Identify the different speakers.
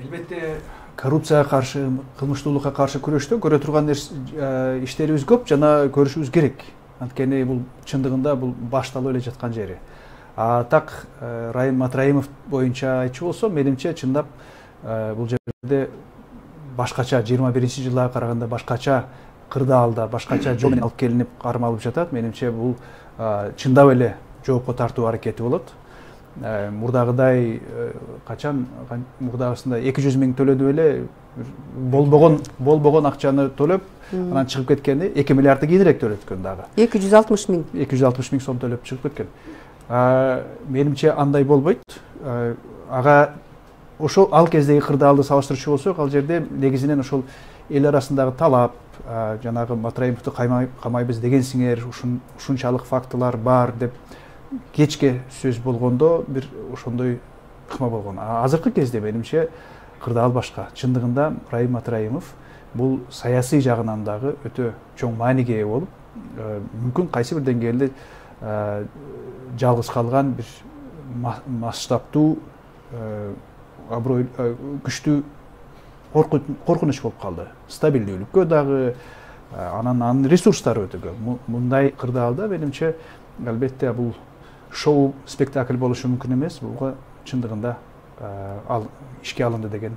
Speaker 1: Elbette korrupsияга каршы, кылмыштуулукка каршы күрөштө көрө турган иштерибиз көп жана көрүшүбүз керек. Анткени бул чындыгында бул башталып эле жаткан жери. Так Райым Матраимов боюнча айтчу болсом, менимче чындап бул жерде башкача 21-жылга караганда башкача кырдаалда, башкача жол менен алып келинип кармалып жатат. Менимче бул чындап эле жоопко тартуу аракети болот. Мурдагыдай качан мурдагысында 200 миң төлөдүп эле болбогон акчаны төлөп, анан чыгып кеткени 2 миллиардты кийинирээк төлөткөн дагы.
Speaker 2: 260 миң.
Speaker 1: 260 миң сом төлөп чыгып кеткен. Менимче андай болбойт. Ага ошол ал кездеги кырдаалды салыштырчу болсок, ал жерде негизинен ошол эл арасындагы талап, жанагы Матраимовду камайбыз дегенсиңер, ушунчалык фактылар бар деп кечке сөз болгондо бир ошондой ыкма болгон. Азыркы кезде менимче кырдаал башка. Чындыгында Райым Матраимов бул саясий жагынан дагы өтө чоң мааниге ээ болуп, мүмкүн кайсы бир деңгээлде жалгыз калган бир масштабтуу күчтүү коркунуч болуп калды. Стабилдүүлүккө дагы, анын ресурстары өтө көп. Мындай кырдаалда менимче албетте бул шоу спектакль болушу мүмкүн эмес. Буга чындыгында ал ишке алынды деген